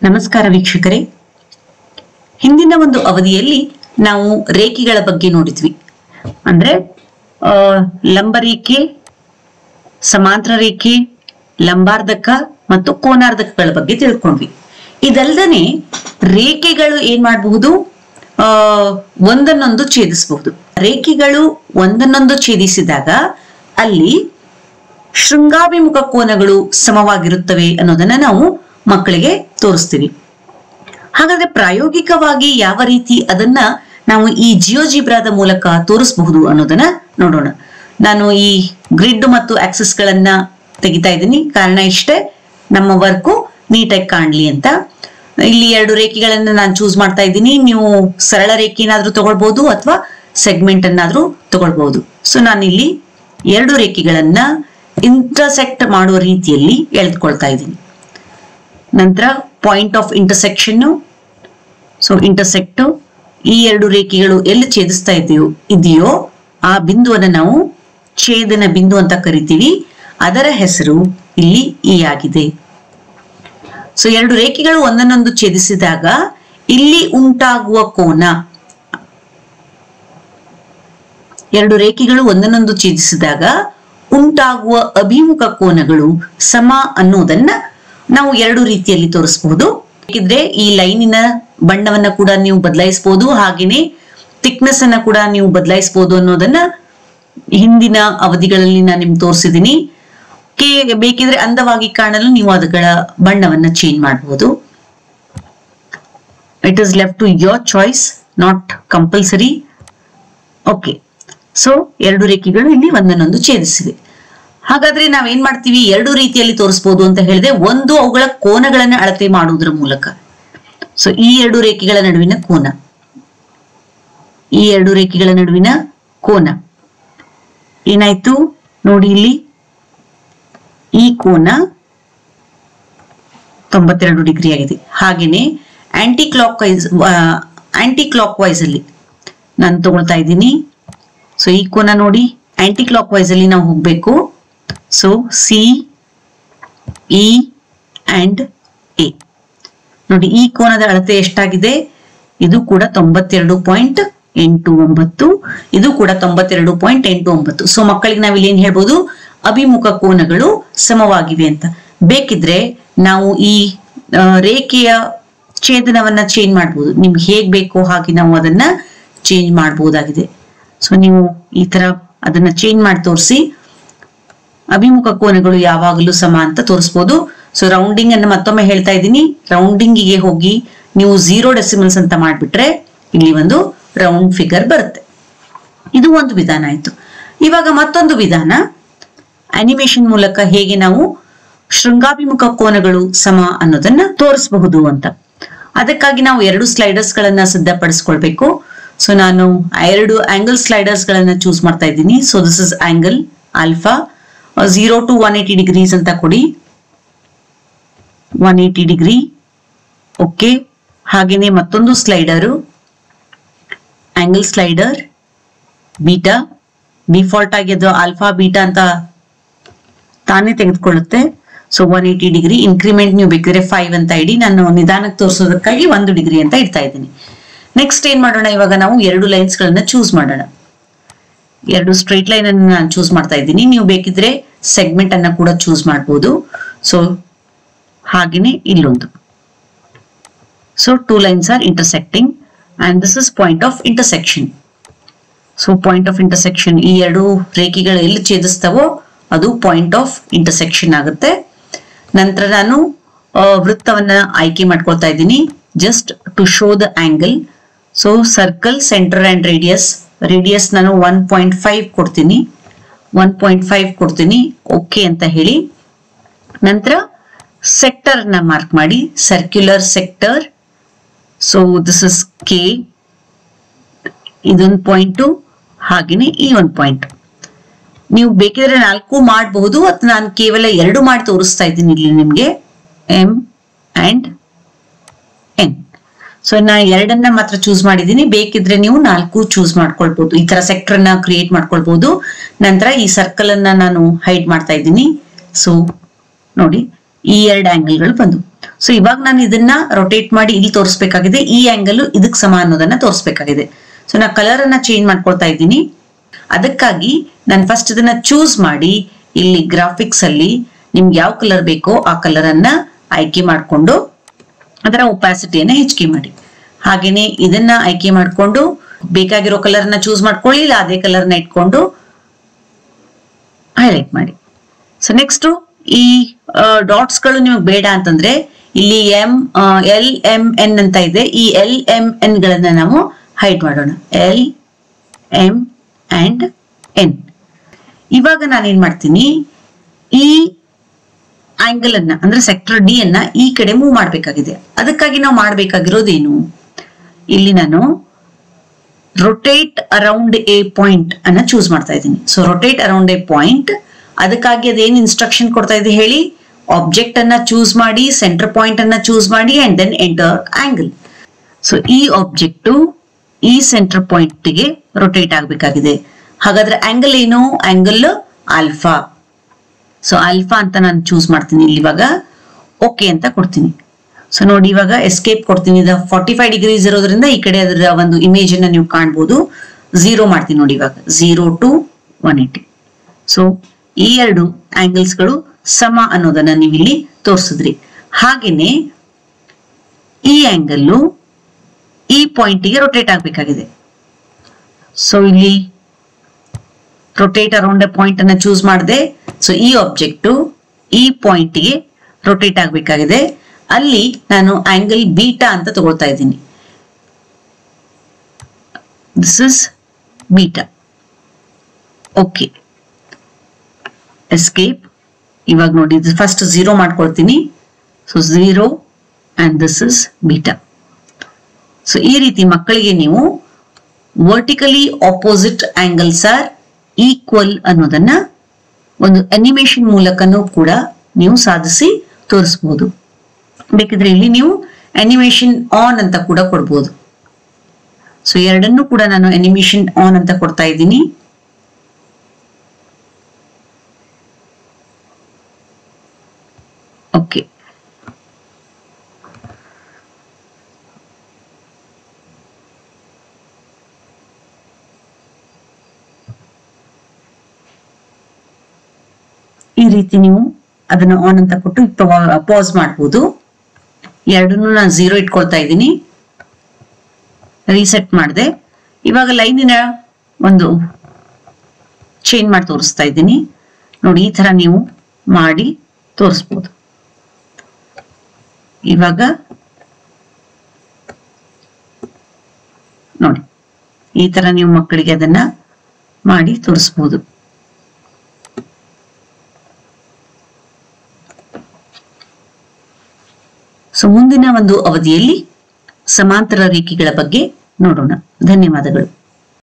ನಮಸ್ಕಾರ ವೀಕ್ಷಕರೇ, ಹಿಂದಿನ ಒಂದು ಅವಧಿಯಲ್ಲಿ ನಾವು ರೇಖೆಗಳ ಬಗ್ಗೆ ನೋಡಿದ್ವಿ. ಅಂದ್ರೆ ಲಂಬರೇಖೆ, ಸಮಾಂತರ ರೇಖೆ, ಲಂಬಾರ್ಧಕ ಮತ್ತು ಕೋನಾರ್ಧಕಗಳ ಬಗ್ಗೆ ತಿಳ್ಕೊಂಡ್ವಿ. ಇದಲ್ದನೆ ರೇಖೆಗಳು ಏನ್ ಮಾಡಬಹುದು, ಒಂದನ್ನೊಂದು ಛೇದಿಸಬಹುದು. ರೇಖೆಗಳು ಒಂದನ್ನೊಂದು ಛೇದಿಸಿದಾಗ ಅಲ್ಲಿ ಶೃಂಗಾಭಿಮುಖ ಕೋನಗಳು ಸಮವಾಗಿರುತ್ತವೆ ಅನ್ನೋದನ್ನ ನಾವು ಮಕ್ಕಳಿಗೆ ತೋರಿಸ್ತೀವಿ. ಹಾಗಾದ್ರೆ ಪ್ರಾಯೋಗಿಕವಾಗಿ ಯಾವ ರೀತಿ ಅದನ್ನ ನಾವು ಈ ಜಿಯೋಜಿಬ್ರಾದ ಮೂಲಕ ತೋರಿಸಬಹುದು ಅನ್ನೋದನ್ನ ನೋಡೋಣ. ನಾನು ಈ ಗ್ರಿಡ್ ಮತ್ತು ಆಕ್ಸಿಸ್ ಗಳನ್ನ ತೆಗಿತಾ ಇದ್ದೀನಿ, ಕಾರಣ ಇಷ್ಟೇ, ನಮ್ಮ ವರ್ಕು ನೀಟಾಗಿ ಕಾಣ್ಲಿ ಅಂತ. ಇಲ್ಲಿ ಎರಡು ರೇಖೆಗಳನ್ನ ನಾನು ಚೂಸ್ ಮಾಡ್ತಾ ಇದ್ದೀನಿ. ನೀವು ಸರಳ ರೇಖೆ ಏನಾದ್ರೂ ತಗೊಳ್ಬಹುದು ಅಥವಾ ಸೆಗ್ಮೆಂಟ್ ಅನ್ನಾದ್ರೂ ತಗೊಳ್ಬಹುದು. ಸೊ ನಾನಿಲ್ಲಿ ಎರಡು ರೇಖೆಗಳನ್ನ ಇಂಟರ್ಸೆಕ್ಟ್ ಮಾಡುವ ರೀತಿಯಲ್ಲಿ ಎಳೆದುಕೊಳ್ತಾ ಇದ್ದೀನಿ. ನಂತರ point of intersection. So intersect, ಈ ಎರಡು ರೇಖೆಗಳು ಎಲ್ಲಿ ಛೇದಿಸ್ತಾ ಇದೆಯೋ ಆ ಬಿಂದುವನ್ನು ನಾವು ಛೇದನ ಬಿಂದು ಅಂತ ಕರಿತೀವಿ. ಅದರ ಹೆಸರು ಇಲ್ಲಿ ಇ ಆಗಿದೆ. ಸೊ ಎರಡು ರೇಖೆಗಳು ಒಂದನ್ನೊಂದು ಛೇದಿಸಿದಾಗ ಇಲ್ಲಿ ಉಂಟಾಗುವ ಕೋನ, ಎರಡು ರೇಖೆಗಳು ಒಂದನ್ನೊಂದು ಛೇದಿಸಿದಾಗ ಉಂಟಾಗುವ ಅಭಿಮುಖ ಕೋನಗಳು ಸಮ ಅನ್ನೋದನ್ನ ನಾವು ಎರಡು ರೀತಿಯಲ್ಲಿ ತೋರಿಸಬಹುದು. ಬೇಕಿದ್ರೆ ಈ ಲೈನಿನ ಬಣ್ಣವನ್ನ ಕೂಡ ನೀವು ಬದಲಾಯಿಸಬಹುದು, ಹಾಗೇನೆ ಥಿಕ್ನೆಸ್ ಅನ್ನ ಕೂಡ ನೀವು ಬದಲಾಯಿಸಬಹುದು ಅನ್ನೋದನ್ನ ಹಿಂದಿನ ಅವಧಿಗಳಲ್ಲಿ ನಾನು ನಿಮ್ಗೆ ತೋರಿಸಿದ್ದೀನಿ. ಬೇಕಿದ್ರೆ ಅಂದವಾಗಿ ಕಾಣಲು ನೀವು ಅದಗಳ ಬಣ್ಣವನ್ನ ಚೇಂಜ್ ಮಾಡಬಹುದು. It is left to your choice, not compulsory. Okay, so ಎರಡು ರೇಖೆಗಳು ಇಲ್ಲಿ ಒಂದನ್ನೊಂದು ಛೇದಿಸಿವೆ. ಹಾಗಾದ್ರೆ ನಾವೇನ್ ಮಾಡ್ತೀವಿ, ಎರಡು ರೀತಿಯಲ್ಲಿ ತೋರಿಸಬಹುದು ಅಂತ ಹೇಳಿದೆ. ಒಂದು, ಅವುಗಳ ಕೋನಗಳನ್ನ ಅಳತೆ ಮಾಡುವುದರ ಮೂಲಕ. ಸೊ ಈ ಎರಡು ರೇಖೆಗಳ ನಡುವಿನ ಕೋನ, ಈ ಎರಡು ರೇಖೆಗಳ ನಡುವಿನ ಕೋನ ಏನಾಯ್ತು ನೋಡಿ, ಇಲ್ಲಿ ಈ ಕೋನ 92 ಡಿಗ್ರಿ ಆಗಿದೆ. ಹಾಗೇನೆ ಆಂಟಿ ಕ್ಲಾಕ್ ವೈಸ್ ಅಲ್ಲಿ ನಾನು ತಗೊಳ್ತಾ ಇದ್ದೀನಿ. ಸೊ ಈ ಕೋನ ನೋಡಿ, ಆಂಟಿ ಕ್ಲಾಕ್ ವೈಸ್ ಅಲ್ಲಿ ನಾವು ಹೋಗ್ಬೇಕು. So C, E and A ನೋಡಿ, ಈ ಕೋನದ ಅಳತೆ ಎಷ್ಟಾಗಿದೆ? ಇದು ಕೂಡ 92.89, ಇದು ಕೂಡ 92.89. ಸೊ ಮಕ್ಕಳಿಗೆ ನಾವಿಲ್ಲಿ ಏನ್ ಹೇಳ್ಬೋದು, ಅಭಿಮುಖ ಕೋನಗಳು ಸಮವಾಗಿವೆ ಅಂತ. ಬೇಕಿದ್ರೆ ನಾವು ಈ ರೇಖೆಯ ಛೇದನವನ್ನ ಚೇಂಜ್ ಮಾಡಬಹುದು. ನಿಮ್ಗೆ ಹೇಗ್ ಬೇಕೋ ಹಾಗೆ ನಾವು ಅದನ್ನ ಚೇಂಜ್ ಮಾಡಬಹುದಾಗಿದೆ. ಸೊ ನೀವು ಈ ತರ ಅದನ್ನ ಚೇಂಜ್ ಮಾಡಿ ತೋರಿಸಿ ಅಭಿಮುಖ ಕೋನಗಳು ಯಾವಾಗಲೂ ಸಮ ಅಂತ ತೋರಿಸಬಹುದು. ಸೊ ರೌಂಡಿಂಗ್ ಅನ್ನು ಮತ್ತೊಮ್ಮೆ ಹೇಳ್ತಾ ಇದ್ದೀನಿ. ರೌಂಡಿಂಗಿಗೆ ಹೋಗಿ ನೀವು 0 ಡೆಸಿಮಲ್ಸ್ ಅಂತ ಮಾಡ್ಬಿಟ್ರೆ ಇಲ್ಲಿ ಒಂದು ರೌಂಡ್ ಫಿಗರ್ ಬರುತ್ತೆ. ಇದು ಒಂದು ವಿಧಾನ ಆಯ್ತು. ಇವಾಗ ಮತ್ತೊಂದು ವಿಧಾನ, ಅನಿಮೇಷನ್ ಮೂಲಕ ಹೇಗೆ ನಾವು ಶೃಂಗಾಭಿಮುಖ ಕೋನಗಳು ಸಮ ಅನ್ನೋದನ್ನ ತೋರಿಸಬಹುದು ಅಂತ. ಅದಕ್ಕಾಗಿ ನಾವು ಎರಡು ಸ್ಲೈಡರ್ಸ್ ಗಳನ್ನ ಸಿದ್ಧಪಡಿಸ್ಕೊಳ್ಬೇಕು. ಸೊ ನಾನು ಎರಡು ಆಂಗಲ್ ಸ್ಲೈಡರ್ಸ್ ಗಳನ್ನ ಚೂಸ್ ಮಾಡ್ತಾ ಇದ್ದೀನಿ. So this is angle alpha, 0 to 180 degrees ಅಂತ ಕೊಡಿ. 180 ಡಿಗ್ರಿ. ಓಕೆ, ಹಾಗೇನೆ ಮತ್ತೊಂದು ಸ್ಲೈಡರು, ಆಂಗಲ್ ಸ್ಲೈಡರ್ ಬೀಟಾ. ಡಿಫಾಲ್ಟ್ ಆಗಿ ಅದು ಆಲ್ಫಾ ಬೀಟಾ ಅಂತ ತಾನೇ ತೆಗೆದುಕೊಳ್ಳುತ್ತೆ. So 180 degree. ಇನ್ಕ್ರಿಮೆಂಟ್ ನೀವು ಬೇಕಿದ್ರೆ 5 ಅಂತ ಇಡಿ. ನಾನು ನಿಧಾನಕ್ಕೆ ತೋರಿಸೋದಕ್ಕಾಗಿ 1 ಡಿಗ್ರಿ ಅಂತ ಇಡ್ತಾ ಇದ್ದೀನಿ. ನೆಕ್ಸ್ಟ್ ಏನ್ ಮಾಡೋಣ, ಇವಾಗ ನಾವು ಎರಡು ಲೈನ್ಸ್ ಗಳನ್ನ ಚೂಸ್ ಮಾಡೋಣ. ಎರಡು ಸ್ಟ್ರೈಟ್ ಲೈನ್ ಅನ್ನು ನಾನು ಚೂಸ್ ಮಾಡ್ತಾ ಇದ್ದೀನಿ. ನೀವು ಬೇಕಿದ್ರೆ ಸೆಗ್ಮೆಂಟ್ ಅನ್ನ ಕೂಡ ಚೂಸ್ ಮಾಡಬಹುದು. ಸೊ ಹಾಗೇನೆ ಇಲ್ಲೊಂದು. So 2 lines are intersecting and this is point of intersection. So point of intersection, ಈ ಎರಡು ರೇಖೆಗಳು ಎಲ್ಲಿ ಛೇದಿಸ್ತಾವೋ ಅದು ಪಾಯಿಂಟ್ ಆಫ್ ಇಂಟರ್ಸೆಕ್ಷನ್ ಆಗುತ್ತೆ. ನಂತರ ನಾನು ವೃತ್ತವನ್ನ ಆಯ್ಕೆ ಮಾಡ್ಕೊಳ್ತಾ ಇದ್ದೀನಿ, just to show the angle. So circle, centre and radius. Radius ನಾನು 1.5 ಕೊಡ್ತೀನಿ, 1.5 ಕೊಡ್ತೀನಿ. ಓಕೆ ಅಂತ ಹೇಳಿ ನಂತರ ಸೆಕ್ಟರ್ ನ ಮಾರ್ಕ್ ಮಾಡಿ, circular sector. So this is K, ಇದೊಂದು ಪಾಯಿಂಟು, ಹಾಗೇನೆ ಈ ಒಂದು ಪಾಯಿಂಟ್. ನೀವು ಬೇಕಿದ್ರೆ 4 ಮಾಡಬಹುದು, ಅಥವಾ ನಾನು ಕೇವಲ 2 ಮಾಡಿ ತೋರಿಸ್ತಾ ಇದ್ದೀನಿ ಇಲ್ಲಿ ನಿಮ್ಗೆ, ಎಂ ಅಂಡ್ ಎನ್. ಸೊ ನಾನು 2 ಮಾತ್ರ ಚೂಸ್ ಮಾಡಿದ್ದೀನಿ. ಬೇಕಿದ್ರೆ ನೀವು 4 ಚೂಸ್ ಮಾಡ್ಕೊಳ್ಬಹುದು. ಈ ತರ ಸೆಕ್ಟರ್ ನ ಕ್ರಿಯೇಟ್ ಮಾಡ್ಕೊಳ್ಬಹುದು. ನಂತರ ಈ ಸರ್ಕಲ್ ಅನ್ನ ನಾನು ಹೈಡ್ ಮಾಡ್ತಾ ಇದ್ದೀನಿ. ಸೊ ನೋಡಿ, ಈ 2 ಆಂಗಲ್ಗಳು ಬಂದು. ಸೊ ಇವಾಗ ನಾನು ಇದನ್ನ ರೊಟೇಟ್ ಮಾಡಿ ಇಲ್ಲಿ ತೋರಿಸ್ಬೇಕಾಗಿದೆ, ಈ ಆಂಗಲ್ ಇದಕ್ಕೆ ಸಮ ಅನ್ನೋದನ್ನ ತೋರಿಸ್ಬೇಕಾಗಿದೆ. ಸೊ ನಾ ಕಲರ್ ಅನ್ನ ಚೇಂಜ್ ಮಾಡ್ಕೊಳ್ತಾ ಇದ್ದೀನಿ. ಅದಕ್ಕಾಗಿ ನಾನು ಫಸ್ಟ್ ಇದನ್ನ ಚೂಸ್ ಮಾಡಿ ಇಲ್ಲಿ ಗ್ರಾಫಿಕ್ಸ್ ಅಲ್ಲಿ ನಿಮ್ಗೆ ಯಾವ ಕಲರ್ ಬೇಕೋ ಆ ಕಲರ್ ಅನ್ನ ಆಯ್ಕೆ ಮಾಡಿಕೊಂಡು ಅದರ ಒಪಾಸಿಟಿಯನ್ನ ಹೆಚ್ಚಿಗೆ ಮಾಡಿ. ಹಾಗೇನೆ ಇದನ್ನ ಆಯ್ಕೆ ಮಾಡಿಕೊಂಡು ಬೇಕಾಗಿರೋ ಕಲರ್ನ ಚೂಸ್ ಮಾಡ್ಕೊಳ್ಳಿ, ಇಲ್ಲ ಅದೇ ಕಲರ್ನ ಇಟ್ಕೊಂಡು ಹೈಲೈಟ್ ಮಾಡಿ. ಸೊ ನೆಕ್ಸ್ಟ್ ಈ ಡಾಟ್ಸ್ ಗಳು ನಿಮಗೆ ಬೇಡ ಅಂತಂದ್ರೆ ಇಲ್ಲಿ LMN ಅಂತ ಇದೆ, ಈ LMN ಗಳನ್ನ ನಾವು ಹೈಡ್ ಮಾಡೋಣ. LMN. ಇವಾಗ ನಾನೇನ್ ಮಾಡ್ತೀನಿ, ಈ ಆಂಗಲ್ ಅನ್ನ ಅಂದ್ರೆ ಸೆಕ್ಟರ್ ಡಿ ಅನ್ನ ಈ ಕಡೆ ಮೂವ್ ಮಾಡ್ಬೇಕಾಗಿದೆ. ಅದಕ್ಕಾಗಿ ನಾವು ಮಾಡ್ಬೇಕಾಗಿರೋದೇನು, ಇಲ್ಲಿ ನಾನು ರೊಟೇಟ್ ಅರೌಂಡ್ ಎ ಪಾಯಿಂಟ್ ಅನ್ನ ಚೂಸ್ ಮಾಡ್ತಾ ಇದ್ದೀನಿ. So rotate around A point, ಅದಕ್ಕಾಗಿ ಅದೇನ್ ಇನ್ಸ್ಟ್ರಕ್ಷನ್ ಕೊಡ್ತಾ ಇದೆ ಹೇಳಿ, ಆಬ್ಜೆಕ್ಟ್ ಅನ್ನ ಚೂಸ್ ಮಾಡಿ, ಸೆಂಟರ್ ಪಾಯಿಂಟ್ ಅನ್ನ ಚೂಸ್ ಮಾಡಿ and then enter angle. So ಈ ಆಬ್ಜೆಕ್ಟ್ ಈ ಸೆಂಟರ್ ಪಾಯಿಂಟ್ ಗೆ ರೊಟೇಟ್ ಆಗ್ಬೇಕಾಗಿದೆ. ಹಾಗಾದ್ರೆ ಆಂಗಲ್ ಏನು, ಆಂಗಲ್ ಆಲ್ಫಾ. ಸೊ ಆಲ್ಫಾ ಅಂತ ನಾನು ಚೂಸ್ ಮಾಡ್ತೀನಿ. ಇಲ್ಲಿ ಇವಾಗ ಓಕೆ ಅಂತ ಕೊಡ್ತೀನಿ. ಸೊ ನೋಡಿ ಇವಾಗ ಎಸ್ಕೇಪ್ ಕೊಡ್ತೀನಿ. 45 ಡಿಗ್ರೀಸ್ ಇರೋದ್ರಿಂದ ಈ ಕಡೆ ಅದರ ಒಂದು ಇಮೇಜ್ ಅನ್ನ ನೀವು ಕಾಣ್ಬೋದು. 0 ಮಾಡ್ತೀನಿ ನೋಡಿ ಇವಾಗ, 0 to 180. ಸೊ ಈ ಎರಡು ಆಂಗಲ್ಸ್ ಗಳು ಸಮ ಅನ್ನೋದನ್ನ ನೀವು ಇಲ್ಲಿ ತೋರಿಸಿದ್ರಿ. ಹಾಗೇನೆ ಈ ಆಂಗಲ್ ಈ ಪಾಯಿಂಟ್ ಗೆ ರೊಟೇಟ್ ಆಗ್ಬೇಕಾಗಿದೆ. ಸೊ ಇಲ್ಲಿ ರೊಟೇಟ್ ಅರೌಂಡ್ ಎ ಪಾಯಿಂಟ್ ಅನ್ನ ಚೂಸ್ ಮಾಡಿದೆ. ಸೊ ಈ ಆಬ್ಜೆಕ್ಟ್ ಈ ಪಾಯಿಂಟ್ ಗೆ ರೊಟೇಟ್ ಆಗ್ಬೇಕಾಗಿದೆ. ಅಲ್ಲಿ ನಾನು ಆಂಗಲ್ ಬೀಟಾ ಅಂತ ತಗೊಳ್ತಾ ಇದ್ದೀನಿ. This is beta. Okay, escape. ಇವಾಗ ನೋಡಿ ಫಸ್ಟ್ 0 ಮಾಡ್ಕೊಳ್ತೀನಿ. So 0 and this is beta. So ಈ ರೀತಿ ಮಕ್ಕಳಿಗೆ ನೀವು vertically opposite angles are equal ಅನ್ನೋದನ್ನ ಒಂದು ಅನಿಮೇಷನ್ ಮೂಲಕನೂ ಕೂಡ ನೀವು ಸಾಧಿಸಿ ತೋರಿಸಬಹುದು. ಬೇಕಿದ್ರೆ ಇಲ್ಲಿ ನೀವು ಅನಿಮೇಷನ್ ಆನ್ ಅಂತ ಕೂಡ ಕೊಡ್ಬೋದು. ಸೊ ಎರಡನ್ನೂ ಕೂಡ ನಾನು ಅನಿಮೇಷನ್ ಆನ್ ಅಂತ ಕೊಡ್ತಾ ಇದ್ದೀನಿ. ಓಕೆ, ಈ ರೀತಿ ನೀವು ಅದನ್ನ ಆನ್ ಅಂತ ಕೊಟ್ಟು ಪಾಸ್ ಮಾಡಬಹುದು. ಎರಡನ್ನೂ ನಾನು 0 ಇಟ್ಕೊಳ್ತಾ ಇದ್ದೀನಿ. ರೀಸೆಟ್ ಮಾಡಿದೆ. ಇವಾಗ ಲೈನಿನ ಒಂದು ಚೇಂಜ್ ಮಾಡಿ ತೋರಿಸ್ತಾ ಇದ್ದೀನಿ. ನೋಡಿ ಈ ತರ ನೀವು ಮಾಡಿ ತೋರಿಸ್ಬೋದು. ಇವಾಗ ನೋಡಿ ಈ ತರ ನೀವು ಮಕ್ಕಳಿಗೆ ಅದನ್ನ ಮಾಡಿ ತೋರಿಸ್ಬೋದು. ಸೊ ಮುಂದಿನ ಒಂದು ಅವಧಿಯಲ್ಲಿ ಸಮಾಂತರ ರೇಖೆಗಳ ಬಗ್ಗೆ ನೋಡೋಣ. ಧನ್ಯವಾದಗಳು.